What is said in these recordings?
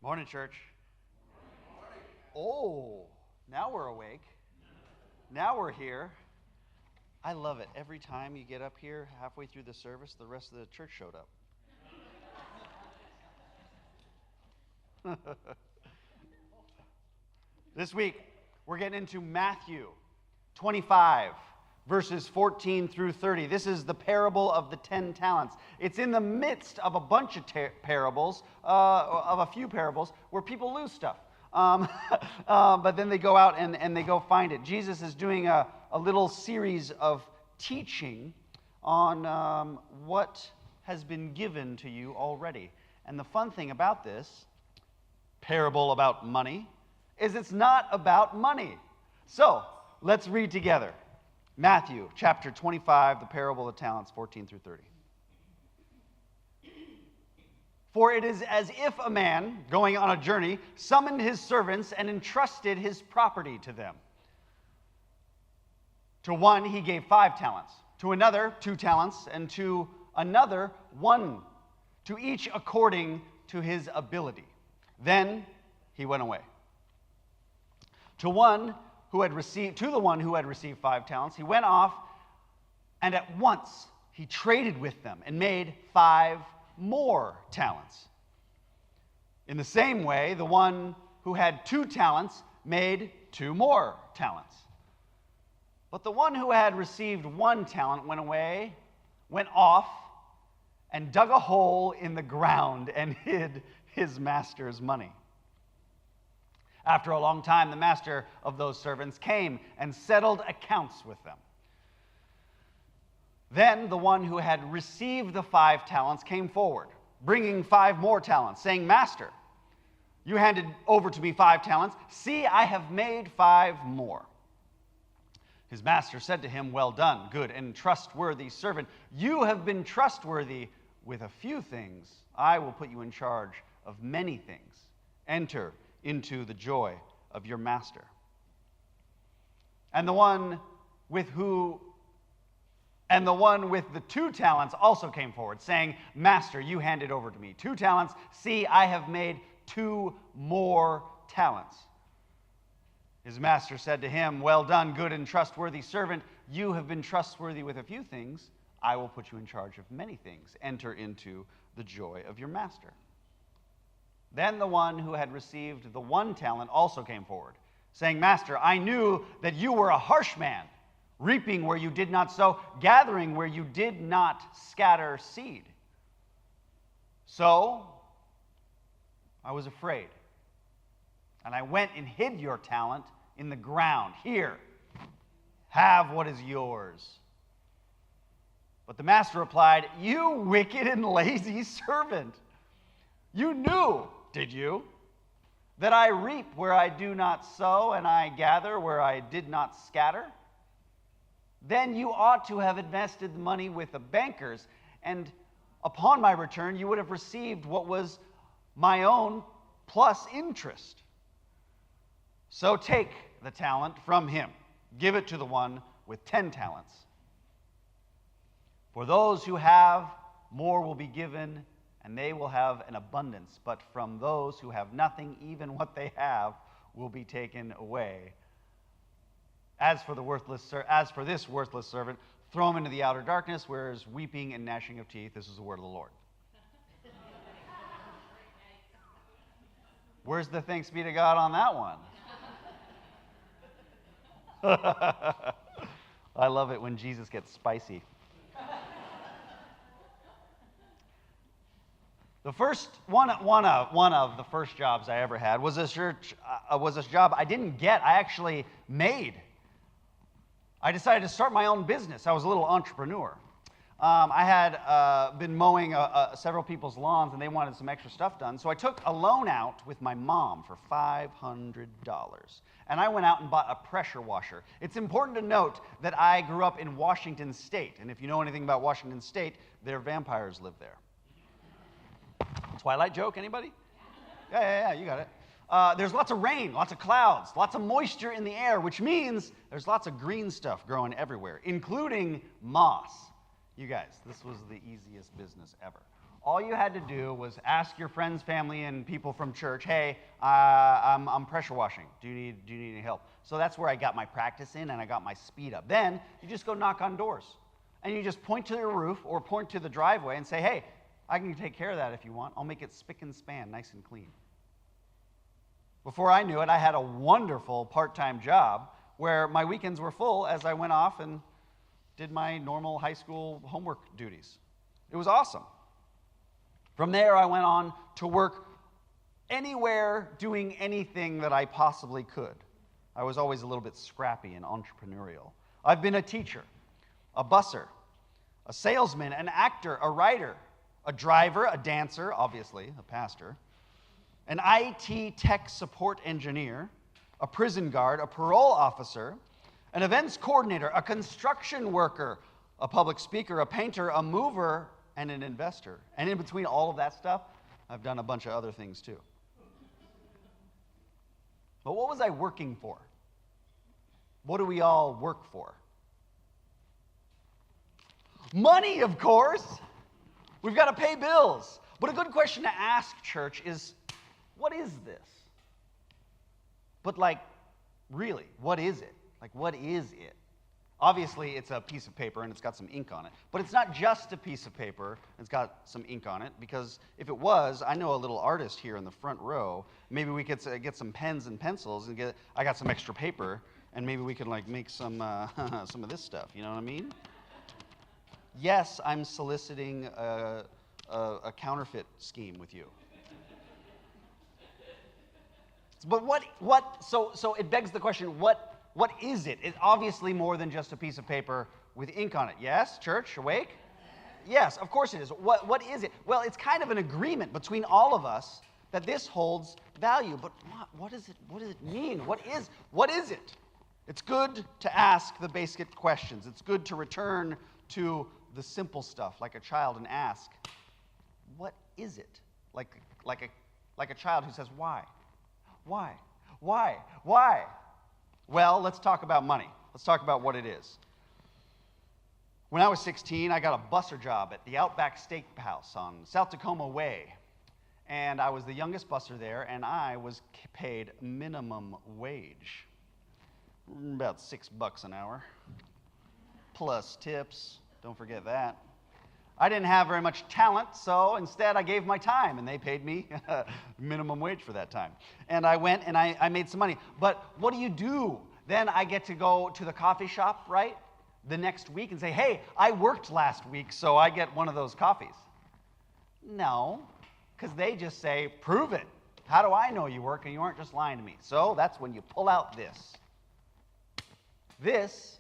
Morning, church. Oh, now we're awake. Now we're here. I love it. Every time you get up here, halfway through the service, the rest of the church showed up. This week, we're getting into Matthew 25, verses 14 through 30. This is the parable of the 10 talents. It's in the midst of a bunch of parables, of a few parables, where people lose stuff. But then they go out and they go find it. Jesus is doing a little series of teaching on what has been given to you already. And the fun thing about this parable about money is it's not about money. So let's read together. Matthew chapter 25, the parable of the talents, 14 through 30. For it is as if a man, going on a journey, summoned his servants and entrusted his property to them. To one he gave 5 talents, to another 2 talents, and to another 1, to each according to his ability. Then he went away. To the one who had received 5 talents, he went off, and at once he traded with them and made 5 more talents. In the same way, the one who had 2 talents made 2 more talents. But the one who had received 1 talent went off, and dug a hole in the ground and hid his master's money. After a long time, the master of those servants came and settled accounts with them. Then the one who had received the 5 talents came forward, bringing 5 more talents, saying, Master, you handed over to me 5 talents. See, I have made 5 more. His master said to him, Well done, good and trustworthy servant. You have been trustworthy with a few things. I will put you in charge of many things. Enter into the joy of your master. And the one with the 2 talents also came forward, saying, Master, you handed over to me 2 talents. See, I have made 2 more talents. His master said to him, Well done, good and trustworthy servant. You have been trustworthy with a few things. I will put you in charge of many things. Enter into the joy of your master. Then the one who had received the 1 talent also came forward, saying, Master, I knew that you were a harsh man, reaping where you did not sow, gathering where you did not scatter seed. So I was afraid, and I went and hid your talent in the ground. Here, have what is yours. But the master replied, You wicked and lazy servant. You knew, did you, that I reap where I do not sow, and I gather where I did not scatter? Then you ought to have invested the money with the bankers, and upon my return you would have received what was my own plus interest. So take the talent from him, give it to the one with 10 talents. For those who have, more will be given, and they will have an abundance. But from those who have nothing, even what they have will be taken away. As for this worthless servant, throw him into the outer darkness, where is weeping and gnashing of teeth. This is the word of the Lord. Where's the thanks be to God on that one? I love it when Jesus gets spicy. The first one of the first jobs I ever had was a job I didn't get. I actually made. I decided to start my own business. I was a little entrepreneur. I had been mowing several people's lawns, and they wanted some extra stuff done. So I took a loan out with my mom for $500. And I went out and bought a pressure washer. It's important to note that I grew up in Washington State. And if you know anything about Washington State, their vampires live there. Twilight joke, anybody? Yeah, you got it. There's lots of rain, lots of clouds, lots of moisture in the air, which means there's lots of green stuff growing everywhere, including moss. You guys, this was the easiest business ever. all you had to do was ask your friends, family, and people from church, hey, I'm pressure washing. Do you need any help? So that's where I got my practice in and I got my speed up. Then you just go knock on doors. And you just point to the roof or point to the driveway and say, hey, I can take care of that if you want. I'll make it spick and span, nice and clean. Before I knew it, I had a wonderful part-time job where my weekends were full as I went off and did my normal high school homework duties. It was awesome. From there, I went on to work anywhere doing anything that I possibly could. I was always a little bit scrappy and entrepreneurial. I've been a teacher, a busser, a salesman, an actor, a writer, a driver, a dancer, obviously, a pastor, an IT tech support engineer, a prison guard, a parole officer, an events coordinator, a construction worker, a public speaker, a painter, a mover, and an investor. And in between all of that stuff, I've done a bunch of other things too. But what was I working for? What do we all work for? Money, of course. We've got to pay bills. But a good question to ask, church, is, what is this? But really, what is it? What is it? Obviously, it's a piece of paper and it's got some ink on it. But it's not just a piece of paper, it's got some ink on it, because if it was, I know a little artist here in the front row. Maybe we could get some pens and pencils and I got some extra paper, and maybe we could make some of this stuff, you know what I mean? Yes, I'm soliciting a counterfeit scheme with you. But so it begs the question, what is it? It's obviously more than just a piece of paper with ink on it. Yes, church, awake? Yes, of course it is. What is it? Well, it's kind of an agreement between all of us that this holds value. But what does it mean? What is it? It's good to ask the basic questions. It's good to return to the simple stuff like a child and ask, what is it? Like a child who says, why? Why? Why? Why? Well, let's talk about money. Let's talk about what it is. When I was 16, I got a busser job at the Outback Steakhouse on South Tacoma Way. And I was the youngest busser there, and I was paid minimum wage. About $6 an hour. Plus tips. Don't forget that. I didn't have very much talent, so instead I gave my time, and they paid me minimum wage for that time. And I went and I made some money. But what do you do? Then I get to go to the coffee shop, right, the next week and say, hey, I worked last week, so I get one of those coffees. No, because they just say, prove it. How do I know you work and you aren't just lying to me? So that's when you pull out this. This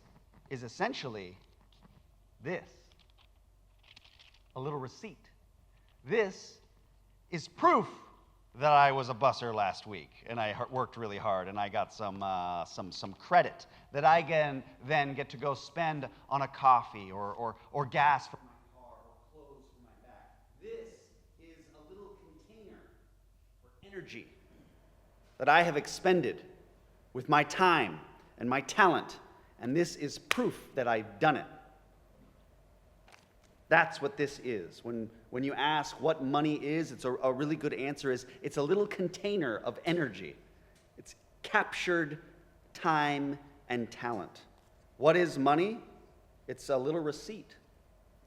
is essentially this. A little receipt. This is proof that I was a busser last week and I worked really hard and I got some credit that I then get to go spend on a coffee or gas for my car or clothes for my back. This is a little container for energy that I have expended with my time and my talent, and this is proof that I've done it. That's what this is. When you ask what money is, it's a really good answer is it's a little container of energy. It's captured time and talent. What is money? It's a little receipt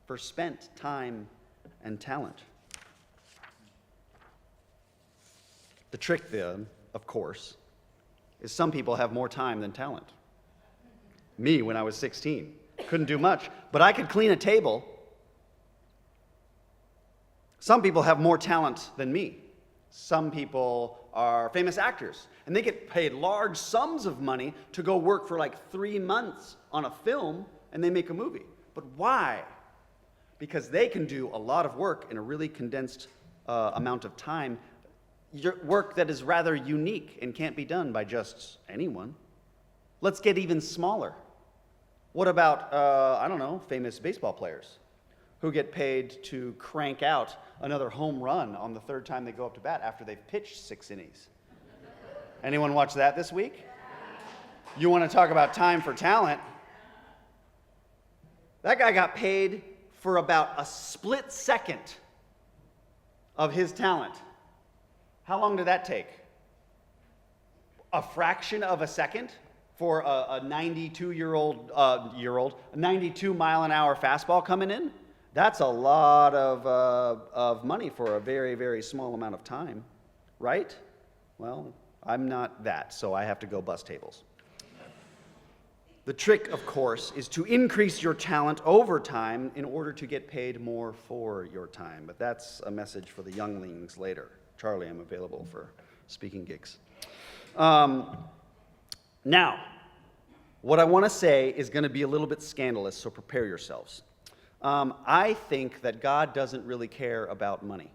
for spent time and talent. The trick then, of course, is some people have more time than talent. Me, when I was 16, couldn't do much, but I could clean a table. Some people have more talent than me. Some people are famous actors, and they get paid large sums of money to go work for 3 months on a film, and they make a movie. But why? Because they can do a lot of work in a really condensed amount of time, work that is rather unique and can't be done by just anyone. Let's get even smaller. What about, famous baseball players who get paid to crank out another home run on the third time they go up to bat after they've pitched 6 innings? Anyone watch that this week? You want to talk about time for talent? That guy got paid for about a split second of his talent. How long did that take? A fraction of a second for a 92 mile an hour fastball coming in? That's a lot of money for a very, very small amount of time, right? Well, I'm not that, so I have to go bust tables. The trick, of course, is to increase your talent over time in order to get paid more for your time. But that's a message for the younglings later. Charlie, I'm available for speaking gigs. Now, what I want to say is going to be a little bit scandalous, so prepare yourselves. I think that God doesn't really care about money.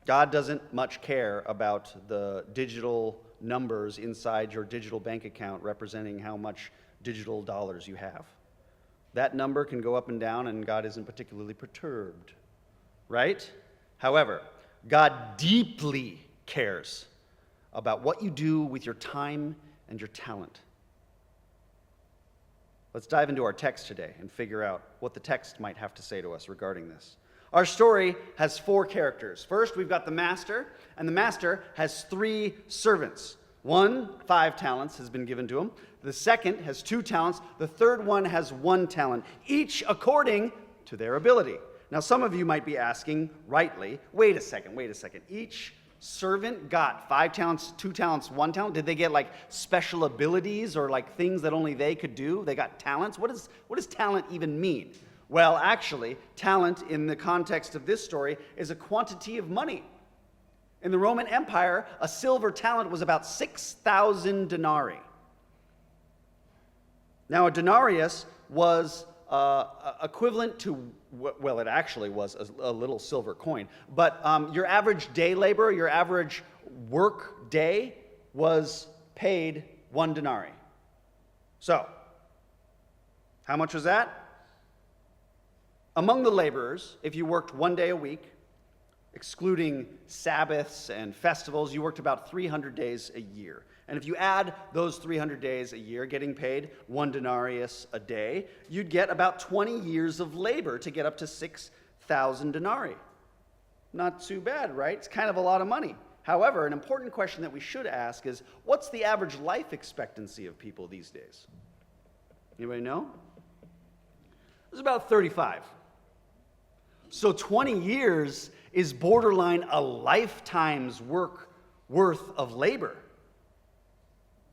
God doesn't much care about the digital numbers inside your digital bank account representing how much digital dollars you have. That number can go up and down, and God isn't particularly perturbed, right? However, God deeply cares about what you do with your time and your talent. Let's dive into our text today and figure out what the text might have to say to us regarding this. Our story has 4 characters. First, we've got the master, and the master has 3 servants. One, 5 talents has been given to him. The second has 2 talents. The third one has 1 talent, each according to their ability. Now, some of you might be asking, rightly, wait a second. Each servant got 5 talents, 2 talents, 1 talent? Did they get like special abilities or like things that only they could do? They got talents? What does talent even mean? Well, actually, talent in the context of this story is a quantity of money. In the Roman Empire, a silver talent was about 6,000 denarii. Now, a denarius was equivalent to, well, it actually was a little silver coin, but your average day labor, your average work day was paid 1 denarii. So, how much was that? Among the laborers, if you worked 1 day a week, excluding Sabbaths and festivals, you worked about 300 days a year. And if you add those 300 days a year, getting paid 1 denarius a day, you'd get about 20 years of labor to get up to 6,000 denarii. Not too bad, right? It's kind of a lot of money. However, an important question that we should ask is, what's the average life expectancy of people these days? Anybody know? It's about 35. So 20 years is borderline a lifetime's worth of labor.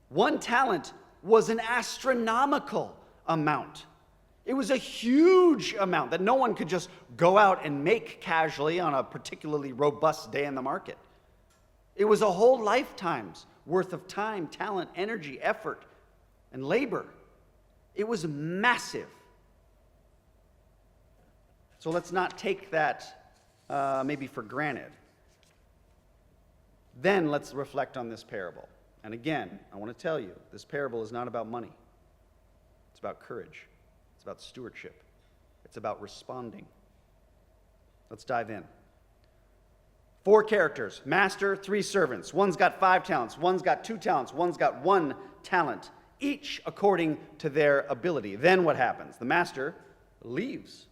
1 talent was an astronomical amount. It was a huge amount that no one could just go out and make casually on a particularly robust day in the market. It was a whole lifetime's worth of time, talent, energy, effort, and labor. It was massive. So let's not take that maybe for granted. Then let's reflect on this parable. And again, I want to tell you, this parable is not about money. It's about courage. It's about stewardship. It's about responding. Let's dive in. 4 characters, master, 3 servants. One's got 5 talents, one's got 2 talents, one's got 1 talent, each according to their ability. Then what happens? The master leaves.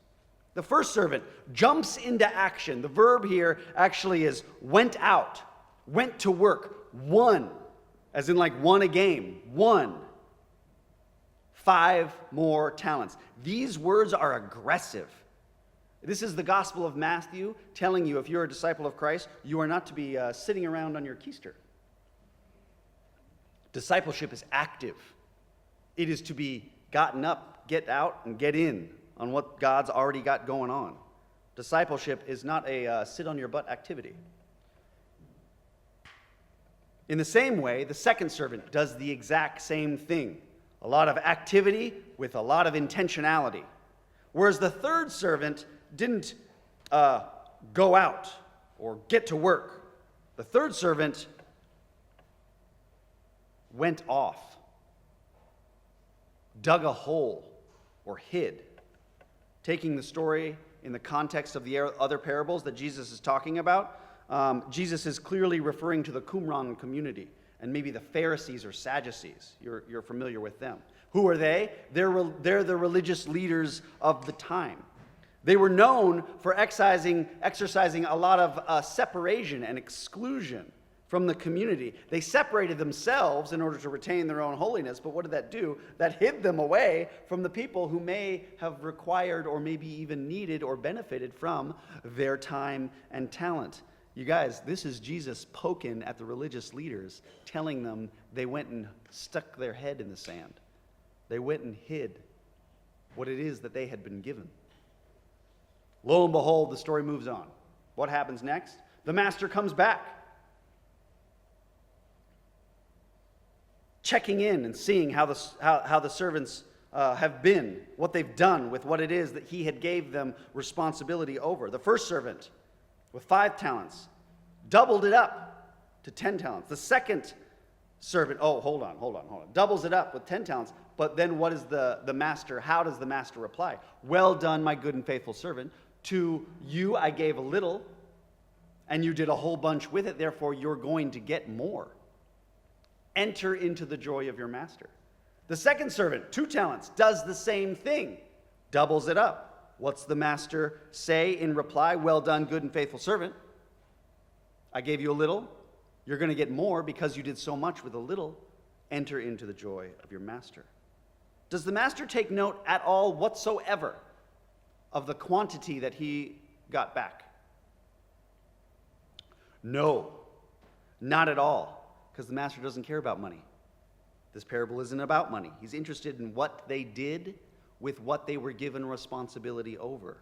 The first servant jumps into action. The verb here actually is went out, went to work, won, as in like won a game, won. 5 more talents. These words are aggressive. This is the Gospel of Matthew telling you if you're a disciple of Christ, you are not to be sitting around on your keister. Discipleship is active. It is to be gotten up, get out, and get in on what God's already got going on. Discipleship is not a sit-on-your-butt activity. In the same way, the second servant does the exact same thing. A lot of activity with a lot of intentionality. Whereas the third servant didn't go out or get to work. The third servant went off, dug a hole, or hid. Taking the story in the context of the other parables that Jesus is talking about, Jesus is clearly referring to the Qumran community and maybe the Pharisees or Sadducees. You're familiar with them. Who are they? They're the religious leaders of the time. They were known for exercising a lot of separation and exclusion from the community. They separated themselves in order to retain their own holiness, but what did that do? That hid them away from the people who may have required or maybe even needed or benefited from their time and talent. You guys, this is Jesus poking at the religious leaders, telling them they went and stuck their head in the sand. They went and hid what it is that they had been given. Lo and behold, the story moves on. What happens next? The master comes back, checking in and seeing how the servants have been, what they've done with what it is that he had gave them responsibility over. The first servant, with 5 talents, doubled it up to 10 talents. The second servant, hold on, doubles it up with 10 talents. But then what is the master? How does the master reply? Well done, my good and faithful servant. To you I gave a little, and you did a whole bunch with it. Therefore, you're going to get more. Enter into the joy of your master. The second servant, 2 talents, does the same thing. Doubles it up. What's the master say in reply? Well done, good and faithful servant. I gave you a little. You're going to get more because you did so much with a little. Enter into the joy of your master. Does the master take note at all whatsoever of the quantity that he got back? No, not at all, because the master doesn't care about money. This parable isn't about money. He's interested in what they did with what they were given responsibility over.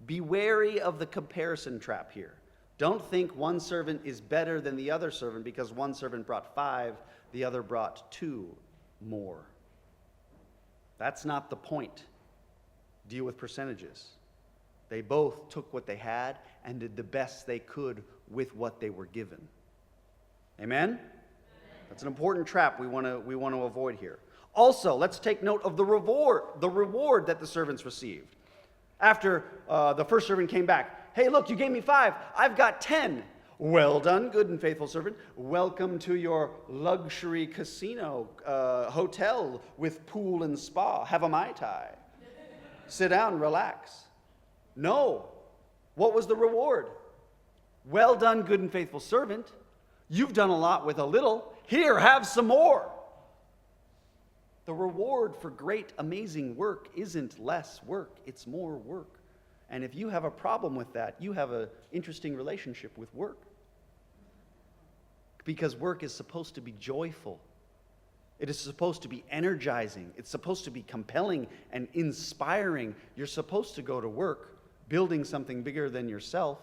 Be wary of the comparison trap here. Don't think one servant is better than the other servant because one servant brought 5, the other brought 2 more. That's not the point. Deal with percentages. They both took what they had and did the best they could with what they were given. Amen? That's an important trap we want to avoid here. Also, let's take note of the reward that the servants received. After the first servant came back, hey, look, you gave me 5. I've got 10. Well done, good and faithful servant. Welcome to your luxury casino hotel with pool and spa. Have a Mai Tai. Sit down, relax. No. What was the reward? Well done, good and faithful servant. You've done a lot with a little. Here, have some more. The reward for great, amazing work isn't less work, it's more work. And if you have a problem with that, you have an interesting relationship with work. Because work is supposed to be joyful. It is supposed to be energizing. It's supposed to be compelling and inspiring. You're supposed to go to work building something bigger than yourself.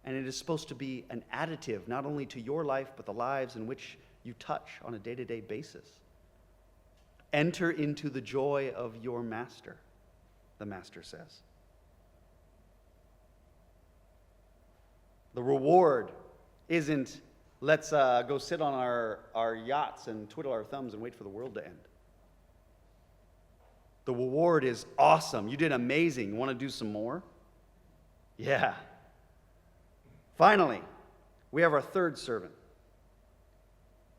And it is supposed to be an additive, not only to your life, but the lives in which you touch on a day-to-day basis. Enter into the joy of your master, the master says. The reward isn't, let's go sit on our yachts and twiddle our thumbs and wait for the world to end. The reward is awesome. You did amazing. You want to do some more? Yeah. Finally, we have our third servant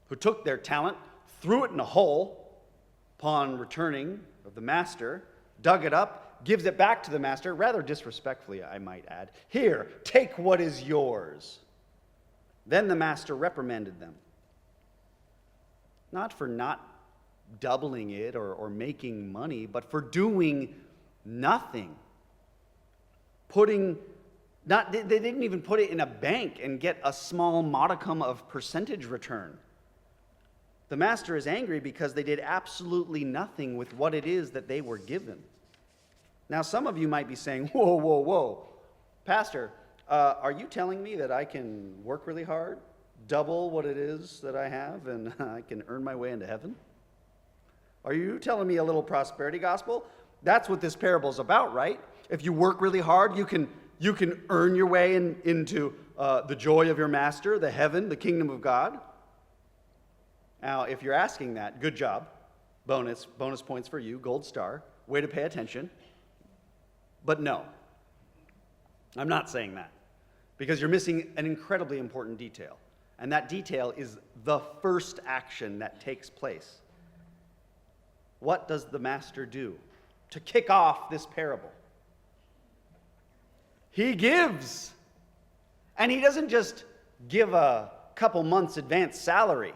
who took their talent, threw it in a hole upon returning of the master, dug it up, gives it back to the master, rather disrespectfully, I might add. Here, take what is yours. Then the master reprimanded them, not for not doubling it or making money, but for doing nothing. They didn't even put it in a bank and get a small modicum of percentage return. The master is angry because they did absolutely nothing with what it is that they were given. Now, some of you might be saying, whoa, Pastor, are you telling me that I can work really hard, double what it is that I have, and I can earn my way into heaven? Are you telling me a little prosperity gospel? That's what this parable is about, right? If you work really hard, you can earn your way into the joy of your master, the heaven, the kingdom of God. Now, if you're asking that, good job. Bonus points for you, gold star. Way to pay attention. But no, I'm not saying that, because you're missing an incredibly important detail. And that detail is the first action that takes place. What does the master do to kick off this parable? He gives. And he doesn't just give a couple months advance salary.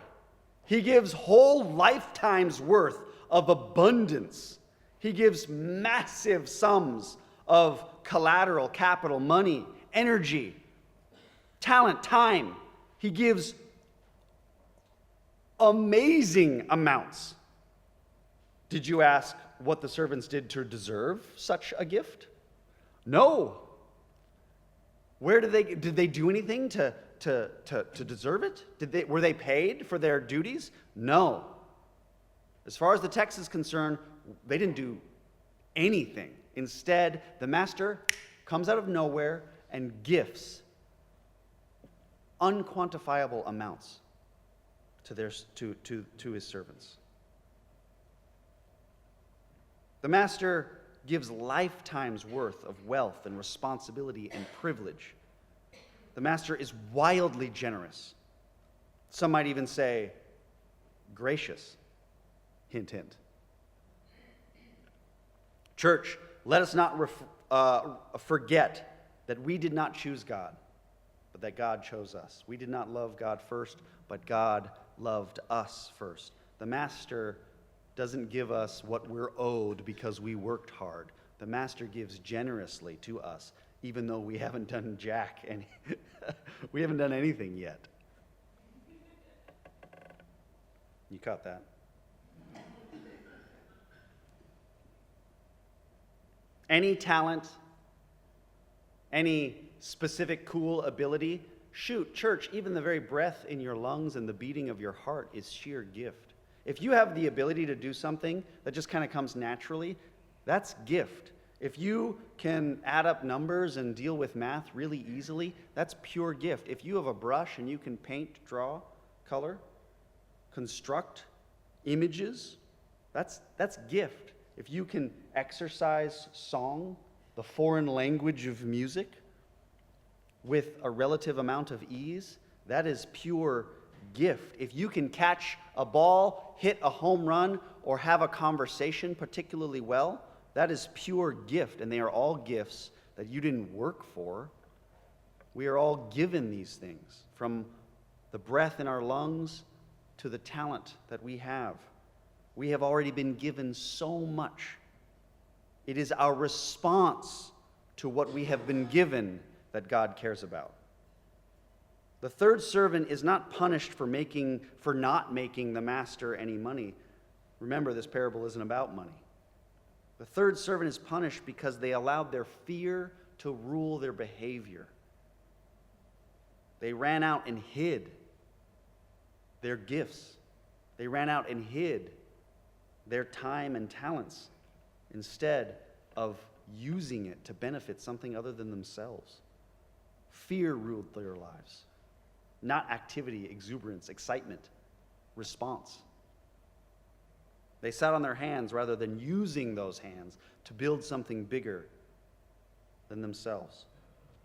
He gives whole lifetimes worth of abundance. He gives massive sums of collateral, capital, money, energy, talent, time. He gives amazing amounts. Did you ask what the servants did to deserve such a gift? No. Did they do anything to deserve it? Were they paid for their duties? No. As far as the text is concerned, they didn't do anything. Instead, the master comes out of nowhere and gifts unquantifiable amounts to his servants. The master gives lifetimes worth of wealth and responsibility and privilege. The master is wildly generous. Some might even say gracious. Hint, hint. Church, let us not forget that we did not choose God, but that God chose us. We did not love God first, but God loved us first. The master doesn't give us what we're owed because we worked hard. The master gives generously to us, even though we haven't done jack and we haven't done anything yet. You caught that? Any talent, any specific cool ability, shoot, church, even the very breath in your lungs and the beating of your heart is sheer gift. If you have the ability to do something that just kind of comes naturally, that's gift. If you can add up numbers and deal with math really easily, that's pure gift. If you have a brush and you can paint, draw, color, construct images, that's gift. If you can exercise song, the foreign language of music, with a relative amount of ease, that is pure gift. If you can catch a ball, hit a home run, or have a conversation particularly well, that is pure gift, and they are all gifts that you didn't work for. We are all given these things, from the breath in our lungs to the talent that we have. We have already been given so much. It is our response to what we have been given that God cares about. The third servant is not punished for not making the master any money. Remember, this parable isn't about money. The third servant is punished because they allowed their fear to rule their behavior. They ran out and hid their gifts. They ran out and hid their time and talents instead of using it to benefit something other than themselves. Fear ruled their lives, not activity, exuberance, excitement, response. They sat on their hands rather than using those hands to build something bigger than themselves.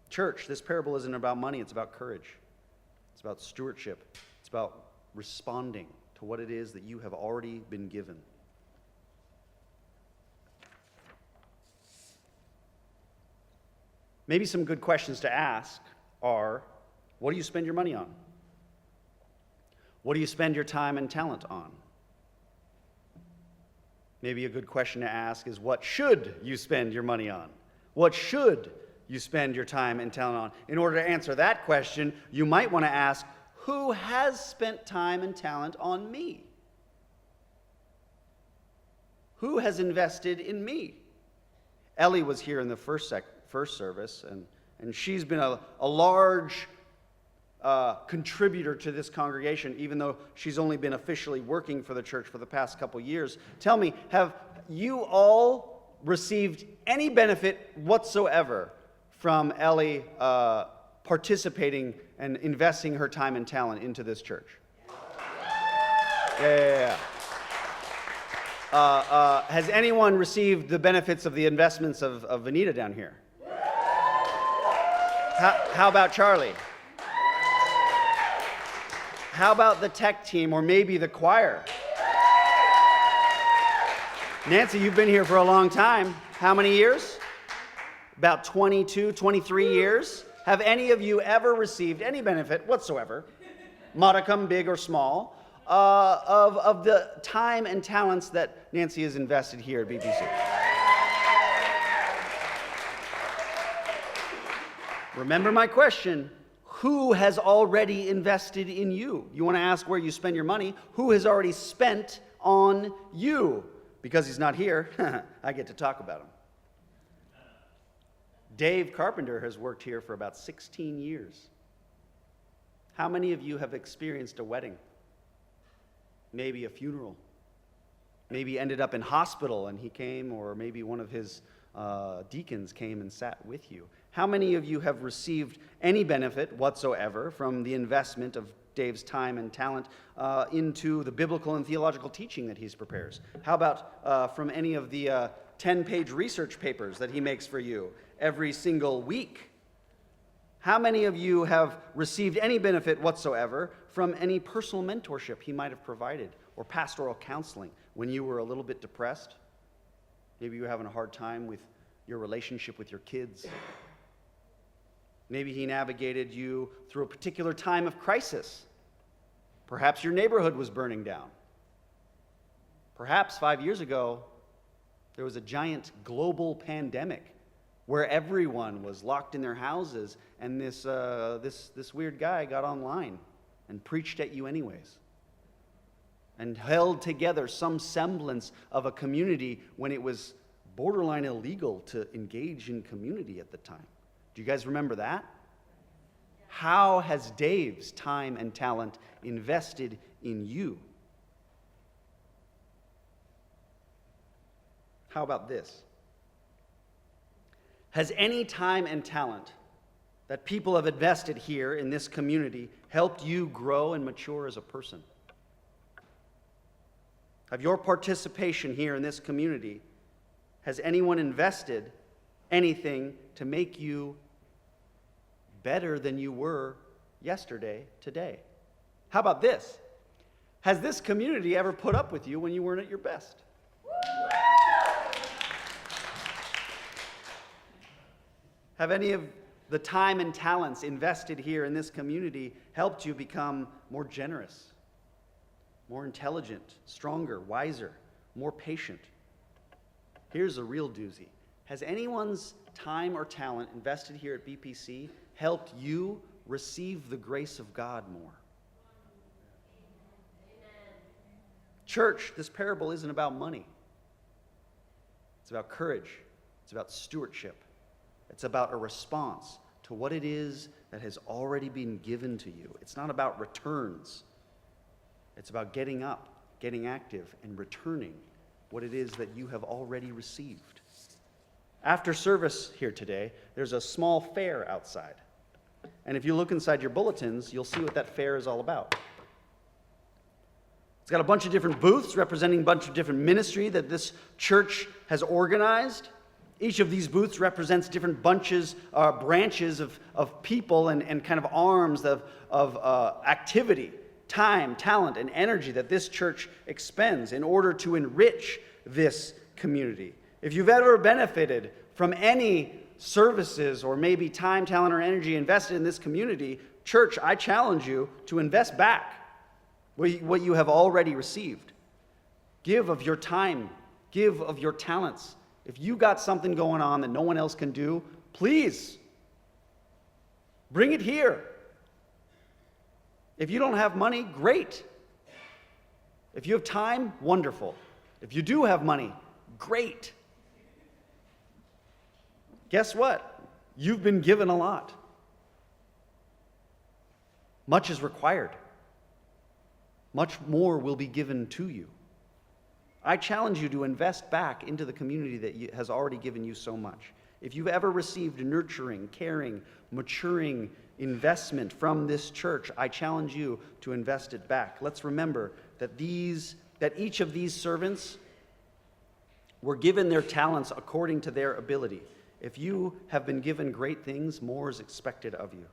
Church, this parable isn't about money, it's about courage. It's about stewardship. It's about responding to what it is that you have already been given. Maybe some good questions to ask are, what do you spend your money on? What do you spend your time and talent on? Maybe a good question to ask is, what should you spend your money on? What should you spend your time and talent on? In order to answer that question, you might want to ask, who has spent time and talent on me? Who has invested in me? Ellie was here in the first service, and she's been a large contributor to this congregation, even though she's only been officially working for the church for the past couple years. Tell me, have you all received any benefit whatsoever from Ellie participating and investing her time and talent into this church? Yeah. Has anyone received the benefits of the investments of Vanita down here? How about Charlie? How about the tech team, or maybe the choir? Nancy, you've been here for a long time. How many years? about 22, 23 years. Have any of you ever received any benefit whatsoever, modicum, big or small, of the time and talents that Nancy has invested here at BPC? Remember my question. Who has already invested in you? You want to ask where you spend your money. Who has already spent on you? Because he's not here, I get to talk about him. Dave Carpenter has worked here for about 16 years. How many of you have experienced a wedding? Maybe a funeral. Maybe ended up in hospital and he came, or maybe one of his deacons came and sat with you. How many of you have received any benefit whatsoever from the investment of Dave's time and talent into the biblical and theological teaching that he prepares? How about from any of the 10-page research papers that he makes for you every single week? How many of you have received any benefit whatsoever from any personal mentorship he might have provided, or pastoral counseling when you were a little bit depressed? Maybe you were having a hard time with your relationship with your kids. Maybe he navigated you through a particular time of crisis. Perhaps your neighborhood was burning down. Perhaps 5 years ago, there was a giant global pandemic where everyone was locked in their houses, and this weird guy got online and preached at you anyways and held together some semblance of a community when it was borderline illegal to engage in community at the time. Do you guys remember that? How has Dave's time and talent invested in you? How about this? Has any time and talent that people have invested here in this community helped you grow and mature as a person? Have your participation here in this community, has anyone invested anything to make you better than you were yesterday, today? How about this? Has this community ever put up with you when you weren't at your best? Have any of the time and talents invested here in this community helped you become more generous, more intelligent, stronger, wiser, more patient? Here's a real doozy. Has anyone's time or talent invested here at BPC helped you receive the grace of God more? Amen. Church, this parable isn't about money. It's about courage. It's about stewardship. It's about a response to what it is that has already been given to you. It's not about returns. It's about getting up, getting active, and returning what it is that you have already received. After service here today, there's a small fair outside. And if you look inside your bulletins, you'll see what that fair is all about. It's got a bunch of different booths representing a bunch of different ministry that this church has organized. Each of these booths represents different branches of people and kind of arms of activity, time, talent, and energy that this church expends in order to enrich this community. If you've ever benefited from any services or maybe time, talent, or energy invested in this community, church, I challenge you to invest back what you have already received. Give of your time. Give of your talents. If you got something going on that no one else can do, please bring it here. If you don't have money, great. If you have time, wonderful. If you do have money, great. Guess what? You've been given a lot. Much is required. Much more will be given to you. I challenge you to invest back into the community that has already given you so much. If you've ever received nurturing, caring, maturing investment from this church, I challenge you to invest it back. Let's remember that each of these servants were given their talents according to their ability. If you have been given great things, more is expected of you.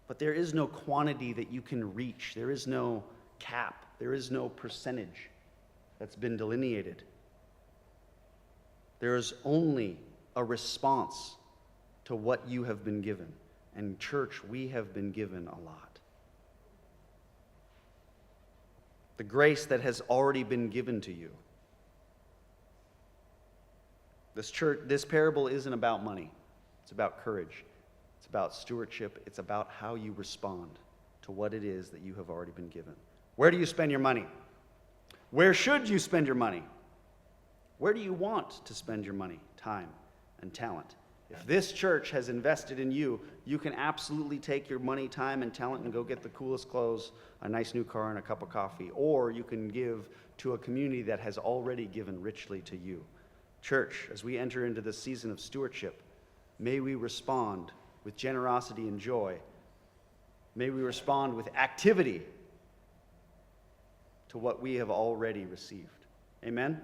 But there is no quantity that you can reach. There is no cap. There is no percentage that's been delineated. There is only a response to what you have been given. And church, we have been given a lot. The grace that has already been given to you. This parable isn't about money. It's about courage. It's about stewardship. It's about how you respond to what it is that you have already been given. Where do you spend your money? Where should you spend your money? Where do you want to spend your money, time, and talent? If this church has invested in you, you can absolutely take your money, time, and talent and go get the coolest clothes, a nice new car, and a cup of coffee. Or you can give to a community that has already given richly to you. Church, as we enter into this season of stewardship, may we respond with generosity and joy. May we respond with activity to what we have already received. Amen?